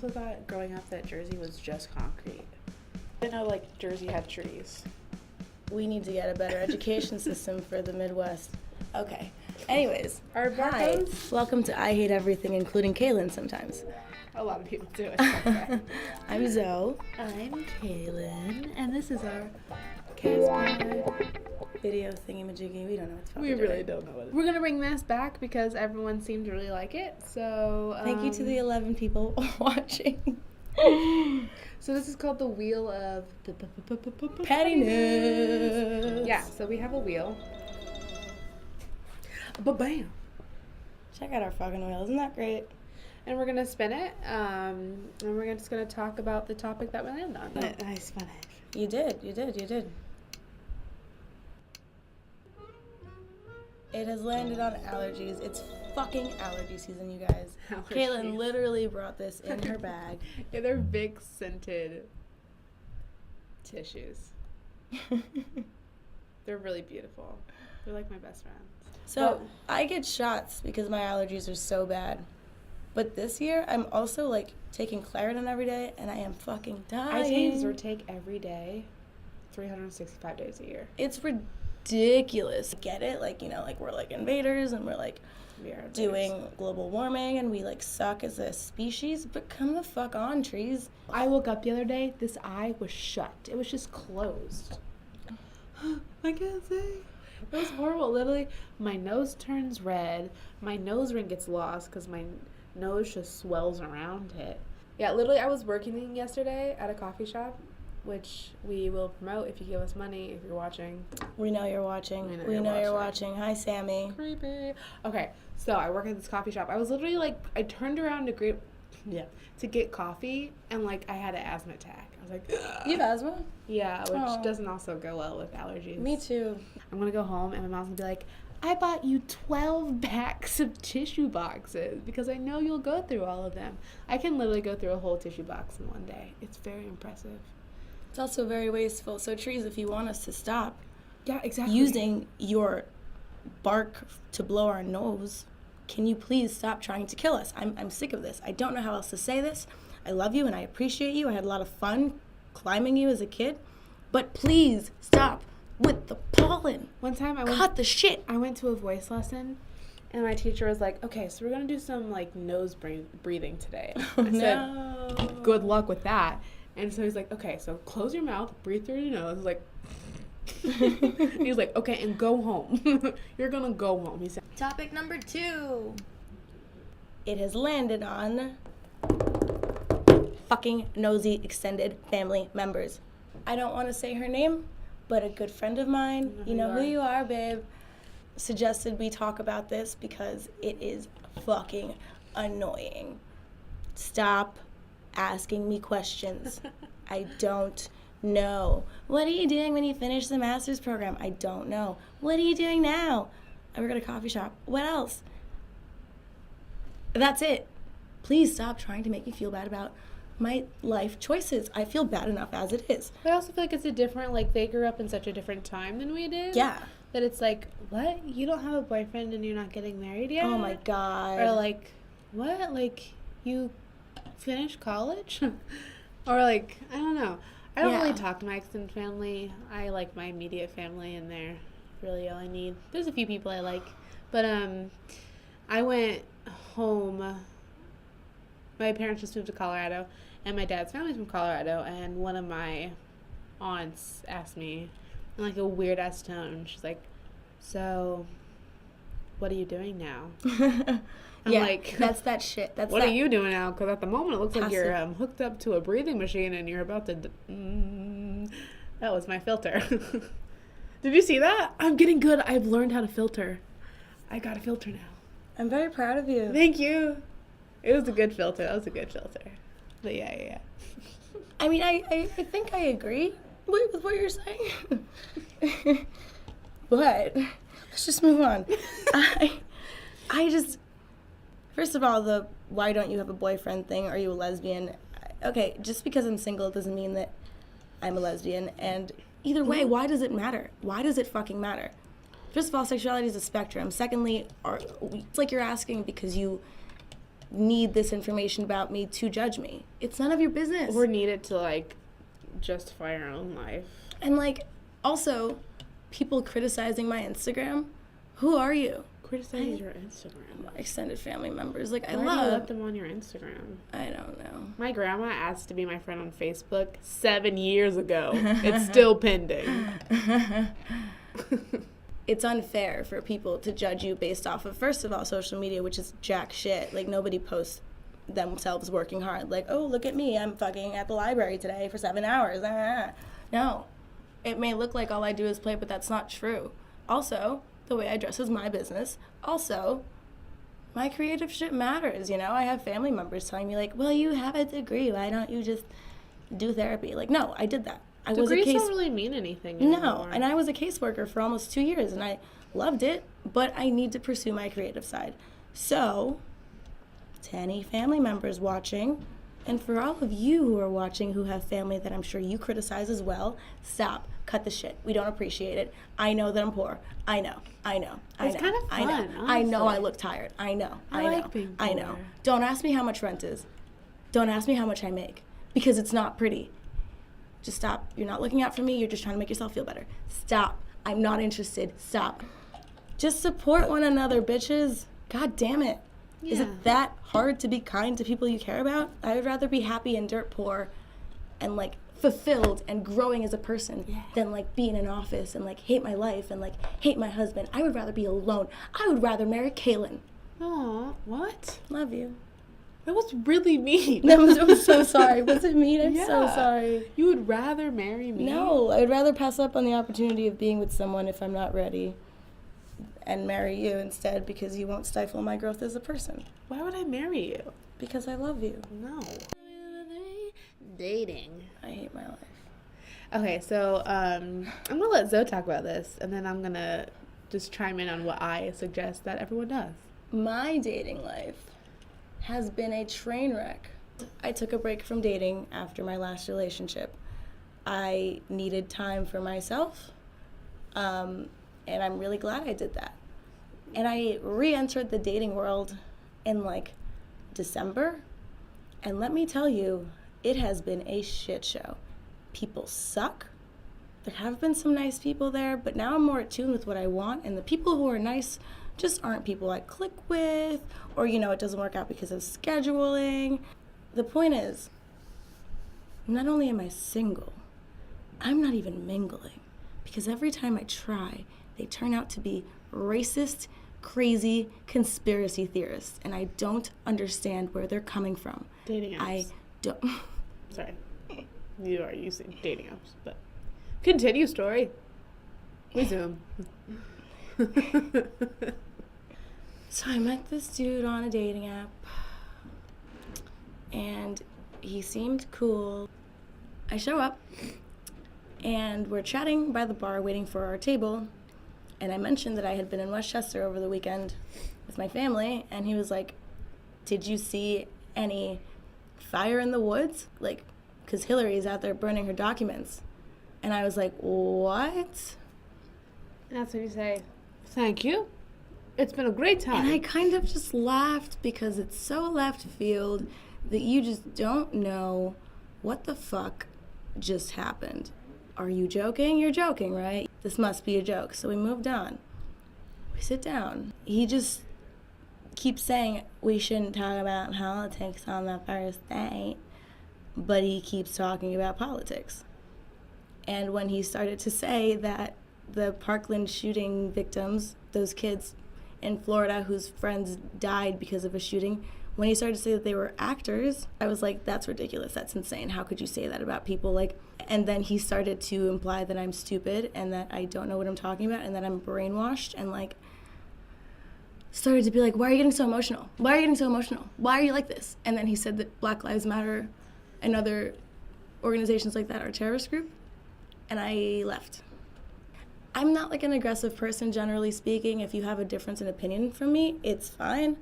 also thought growing up that Jersey was just concrete. I didn't know, like, Jersey had trees. We need to get a better education system for the Midwest. Okay. Anyways, Our hi. Barcos? Welcome to I Hate Everything, including Kaylin sometimes. A lot of people do it. Okay. I'm Zoe. I'm Kaylin, and this is our Casper Video thingy-majiggy. We don't know what to fucking We do. really don't know what it is. We're going to bring this back because everyone seemed to really like it. So, Thank you to the 11 people watching. So this is called the Wheel of Pettiness. Yeah, so we have a wheel. Ba-bam. Check out our fucking wheel. Isn't that great? And we're going to spin it, and we're just going to talk about the topic that we land on. I spun it. You did. It has landed on allergies. It's fucking allergy season, you guys. Allergies. Kaylin literally brought this in her bag. Yeah, they're big scented tissues. They're really beautiful. They're like my best friends. So I get shots because my allergies are so bad. But this year, I'm also like taking Claritin every day, and I am fucking dying. I take Zyrtec every day, 365 days a year. It's ridiculous. Get it? Like, you know, like we're like invaders, and we're like doing global warming, and we like suck as a species. But come the fuck on, trees. I woke up the other day, this eye was shut. It was just closed. I can't see. It was horrible. Literally, my nose turns red. My nose ring gets lost because my nose just swells around it. Yeah, literally, I was working yesterday at a coffee shop, which we will promote if you give us money, if you're watching. We know you're watching. We know you're watching. Hi, Sammy. Creepy. Okay, so I work at this coffee shop. I was literally like, I turned around to get coffee, and like I had an asthma attack. I was like, You have asthma? yeah, which doesn't also go well with allergies. Me too. I'm gonna go home, and my mom's gonna be like, I bought you 12 packs of tissue boxes because I know you'll go through all of them. I can literally go through a whole tissue box in one day. It's very impressive. It's also very wasteful. So trees, if you want us to stop exactly using your bark to blow our nose, can you please stop trying to kill us? I'm sick of this. I don't know how else to say this. I love you and I appreciate you. I had a lot of fun climbing you as a kid. But please stop with the pollen. One time Cut the shit. I went to a voice lesson, and my teacher was like, okay, so we're going to do some like nose breathing today. I said, good luck with that. And so he's like, okay, so close your mouth, breathe through your nose. I was like, he's like, okay, and go home. You're going to go home. He said. Topic number 2. It has landed on fucking nosy extended family members. I don't want to say her name, but a good friend of mine, you know who you are, babe, suggested we talk about this because it is fucking annoying. Stop asking me questions. I don't know. What are you doing when you finish the master's program? I don't know. What are you doing now? I work at a coffee shop. What else? That's it. Please stop trying to make me feel bad about my life choices. I feel bad enough as it is. I also feel like it's a different, like, they grew up in such a different time than we did. Yeah. That it's like, what? You don't have a boyfriend and you're not getting married yet? Oh my God. Or like, what? Like, you finished college? Or like, I don't know. I don't really talk to my extended family. I like my immediate family, and they're really all I need. There's a few people I like. But I went home. My parents just moved to Colorado, and my dad's family's from Colorado, and one of my aunts asked me in like a weird ass tone, she's like, so what are you doing now? I'm like, that's that shit. That's what are you doing now? Because at the moment it looks like you're hooked up to a breathing machine and you're about to that was my filter. Did you see that? I'm getting good. I've learned how to filter. I got a filter now. I'm very proud of you. Thank you. It was a good filter. That was a good filter. But yeah. I mean, I think I agree with what you're saying. But let's just move on. I just, first of all, the why don't you have a boyfriend thing, are you a lesbian? Okay, just because I'm single doesn't mean that I'm a lesbian. And either way, why does it matter? Why does it fucking matter? First of all, sexuality is a spectrum. Secondly, it's like you're asking because you need this information about me to judge me. It's none of your business. Or need it to, like, justify our own life. And, like, also, people criticizing my Instagram, who are you? Criticize your Instagram. Extended family members. Like, Why do you let them on your Instagram? I don't know. My grandma asked to be my friend on Facebook 7 years ago. It's still pending. It's unfair for people to judge you based off of, first of all, social media, which is jack shit. Like, nobody posts themselves working hard. Like, oh, look at me. I'm fucking at the library today for 7 hours. No. It may look like all I do is play, but that's not true. Also, the way I dress is my business. Also, my creative shit matters, you know? I have family members telling me, like, well, you have a degree. Why don't you just do therapy? Like, no, I did that. Degrees don't really mean anything anymore. No, and I was a caseworker for almost 2 years, and I loved it, but I need to pursue my creative side. So, to any family members watching, and for all of you who are watching who have family that I'm sure you criticize as well, stop. Cut the shit. We don't appreciate it. I know that I'm poor. I know. It's kind of fun, honestly. I know I look tired. I know. I know. Don't ask me how much rent is. Don't ask me how much I make, because it's not pretty. Just stop. You're not looking out for me. You're just trying to make yourself feel better. Stop. I'm not interested. Stop. Just support one another, bitches. God damn it. Yeah. Is it that hard to be kind to people you care about? I would rather be happy and dirt poor and, like, fulfilled and growing as a person than, like, be in an office and, like, hate my life and, like, hate my husband. I would rather be alone. I would rather marry Kaylin. Aw, what? Love you. That was really mean. I'm so sorry. Was it mean? I'm so sorry. You would rather marry me? No, I would rather pass up on the opportunity of being with someone if I'm not ready and marry you instead, because you won't stifle my growth as a person. Why would I marry you? Because I love you. No. Dating. I hate my life. Okay, so I'm going to let Zoe talk about this, and then I'm going to just chime in on what I suggest that everyone does. My dating life has been a train wreck. I took a break from dating after my last relationship. I needed time for myself, and I'm really glad I did that. And I re-entered the dating world in, like, December, and let me tell you, it has been a shit show. People suck. There have been some nice people there, but now I'm more attuned with what I want, and the people who are nice just aren't people I click with, or, you know, it doesn't work out because of scheduling. The point is, not only am I single, I'm not even mingling, because every time I try, they turn out to be racist, crazy conspiracy theorists, and I don't understand where they're coming from. Dating apps. I don't. Sorry. You are using dating apps, but continue story. Resume. So I met this dude on a dating app, and he seemed cool. I show up, and we're chatting by the bar waiting for our table, and I mentioned that I had been in Westchester over the weekend with my family, and he was like, did you see any fire in the woods? Like, because Hillary's out there burning her documents. And I was like, what? And that's when you say, thank you. It's been a great time. And I kind of just laughed because it's so left field that you just don't know what the fuck just happened. Are you joking? You're joking, right? This must be a joke. So we moved on. We sit down. He just keeps saying we shouldn't talk about politics on the first date, but he keeps talking about politics. And when he started to say that the Parkland shooting victims, those kids in Florida whose friends died because of a shooting, when he started to say that they were actors, I was like, that's ridiculous, that's insane. How could you say that about people? Like, and then he started to imply that I'm stupid and that I don't know what I'm talking about and that I'm brainwashed, and, like, started to be like, why are you getting so emotional? Why are you getting so emotional? Why are you like this? And then he said that Black Lives Matter and other organizations like that are a terrorist group, and I left. I'm not, like, an aggressive person, generally speaking. If you have a difference in opinion from me, it's fine.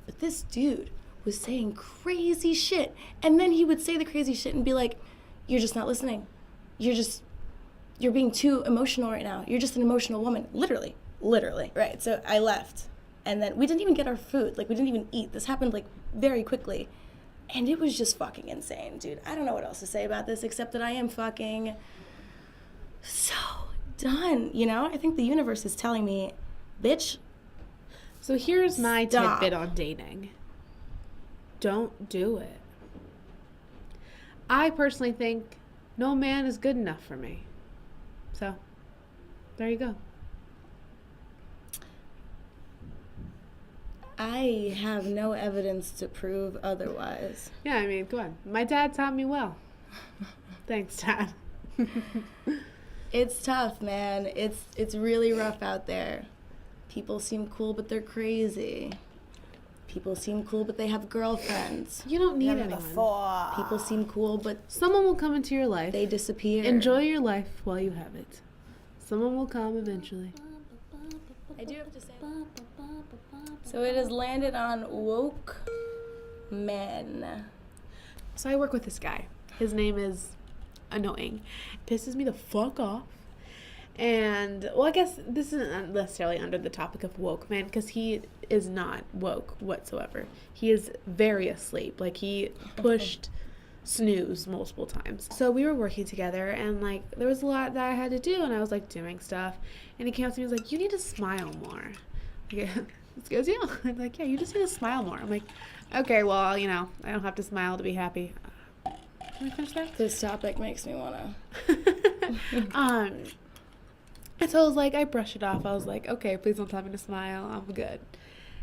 But this dude was saying crazy shit, and then he would say the crazy shit and be like, you're just not listening. You're being too emotional right now. You're just an emotional woman. Literally. Right, so I left. And then we didn't even get our food. Like, we didn't even eat. This happened, like, very quickly. And it was just fucking insane, dude. I don't know what else to say about this except that I am fucking so done, you know? I think the universe is telling me, bitch, so here's my stop. tidbit on dating. Don't do it. I personally think no man is good enough for me. So, there you go. I have no evidence to prove otherwise. Yeah, I mean, come on. My dad taught me well. Thanks, Dad. It's tough, man. It's really rough out there. People seem cool, but they're crazy. People seem cool, but they have girlfriends. You don't need anyone. People seem cool, but someone will come into your life. they disappear. Enjoy your life while you have it. Someone will come eventually. I do have to say that. So it has landed on woke men. So I work with this guy. His name is annoying. Pisses me the fuck off. And, well, I guess this isn't necessarily under the topic of woke man, because he is not woke whatsoever. He is very asleep. Like, he pushed snooze multiple times. So we were working together, and, like, there was a lot that I had to do, and I was, like, doing stuff. And he came up to me and was like, you need to smile more. Like, excuse you? I'm like, yeah, you just need to smile more. I'm like, okay, well, you know, I don't have to smile to be happy. Can we finish that? This topic makes me wanna. And so I was like, I brushed it off. I was like, okay, please don't tell me to smile. I'm good.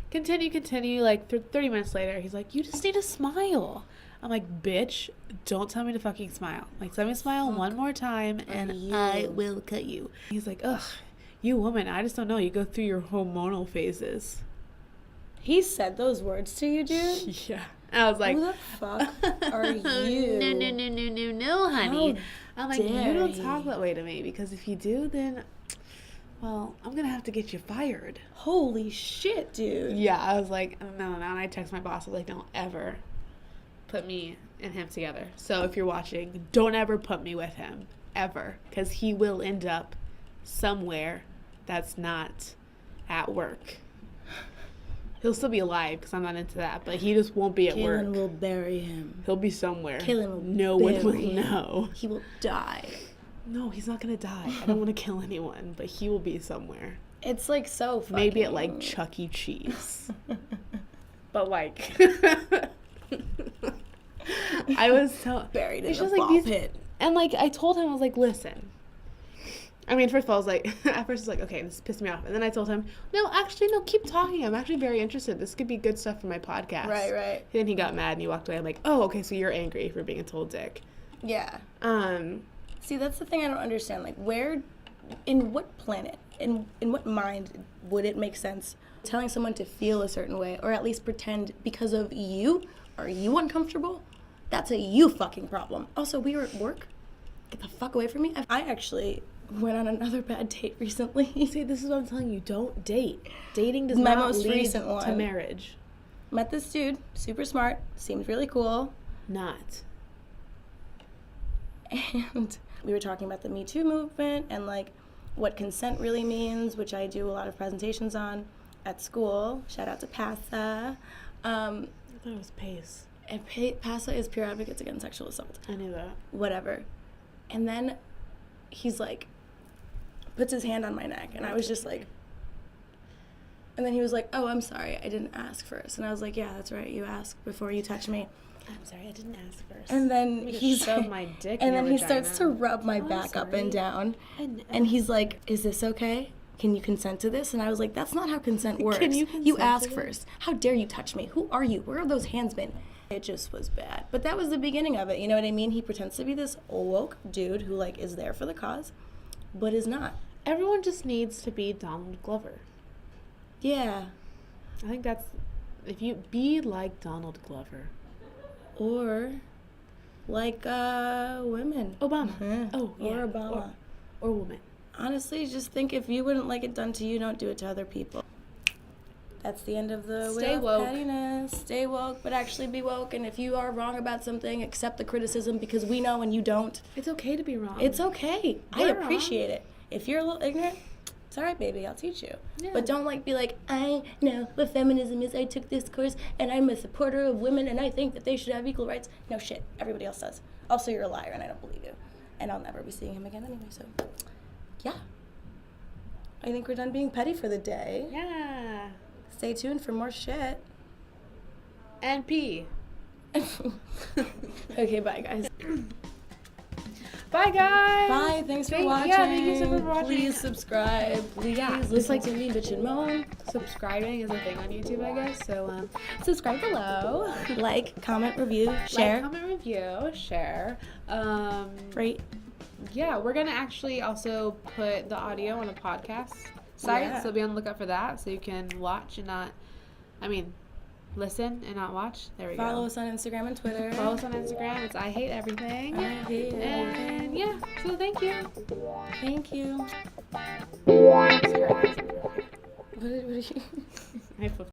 Continue. Like, 30 minutes later, he's like, you just need to smile. I'm like, bitch, don't tell me to fucking smile. Like, tell me to smile one more time, and I will cut you. He's like, ugh, you woman, I just don't know. You go through your hormonal phases. He said those words to you, dude? Yeah. I was like, who the fuck are you? No, honey. I'm like, you don't he? talk that way to me, because if you do, then, well, I'm going to have to get you fired. Holy shit, dude. Yeah, I was like, no. And I text my boss, I was like, don't ever put me and him together. So if you're watching, don't ever put me with him, ever, because he will end up somewhere that's not at work. He'll still be alive, because I'm not into that, but he just won't be at work. Kaylin will bury him. He'll be somewhere. Kaylin will no bury one will him. know. He will die. No, he's not going to die. I don't want to kill anyone, but he will be somewhere. It's like so fucking... Maybe at like Chuck E. Cheese. But like... I was so... Buried in it's a just ball like pit. And like, I told him, I was like, listen... I mean, first of all, I was like, at first I was like, okay, this pissed me off. And then I told him, no, keep talking. I'm actually very interested. This could be good stuff for my podcast. Right. And then he got mad and he walked away. I'm like, oh, okay, so you're angry for being a total dick. Yeah. See, that's the thing I don't understand. Like, where, in what planet, in what mind would it make sense telling someone to feel a certain way, or at least pretend because of you? Are you uncomfortable? That's a you fucking problem. Also, we were at work. Get the fuck away from me. I actually... went on another bad date recently. See, this is what I'm telling you. Don't date. Dating does My not most lead recent to one. marriage. Met this dude, super smart, seemed really cool. Not. And we were talking about the Me Too movement and like what consent really means, which I do a lot of presentations on at school. Shout out to PASA. I thought it was PACE. And PASA is Peer Advocates Against Sexual Assault. I knew that. Whatever. And then he's like, puts his hand on my neck, and I was just like, and then he was like, oh, I'm sorry, I didn't ask first. And I was like, yeah, that's right, you asked before you touch me. I'm sorry, I didn't ask first. And then he's shoved my dick and in then your he vagina. starts to rub my back up and down. And he's like, is this okay? Can you consent to this? And I was like, that's not how consent works. Can you consent You to ask this? first. How dare you touch me? Who are you? Where are those hands been? It just was bad. But that was the beginning of it, you know what I mean? He pretends to be this woke dude who like is there for the cause, but is not. Everyone just needs to be Donald Glover. Yeah. I think that's, if you be like Donald Glover. Or like women. Obama. Mhm. Oh, yeah. Or Obama. Or woman. Honestly, just think if you wouldn't like it done to you, don't do it to other people. That's the end of the Stay Wheel of woke. Pettiness. Stay woke, but actually be woke. And if you are wrong about something, accept the criticism because we know and you don't. It's okay to be wrong. It's okay. I We're appreciate it. If you're a little ignorant, It's all right, baby, I'll teach you. Yeah. But don't, like, be like, I know what feminism is. I took this course, and I'm a supporter of women, and I think that they should have equal rights. No shit. Everybody else does. Also, you're a liar, and I don't believe you. And I'll never be seeing him again anyway, so, yeah. I think we're done being petty for the day. Yeah. Stay tuned for more shit. And pee. Okay, bye, guys. Bye, guys. Bye. Thanks for watching. Yeah, thank you so much for watching. Please subscribe. Please listen to me bitch and moan. Subscribing is a thing on YouTube, I guess. So subscribe below. Like, comment, review, share. Like, comment, review, share. Rate. Yeah, we're gonna actually also put the audio on a podcast site, Yeah. so be on the lookout for that, so you can watch and not, listen and not watch. There we go. Follow us on Instagram and Twitter. Follow us on Instagram. It's I Hate Everything. I hate everything. And yeah, so thank you. Thank you. Sorry, What did you? I flipped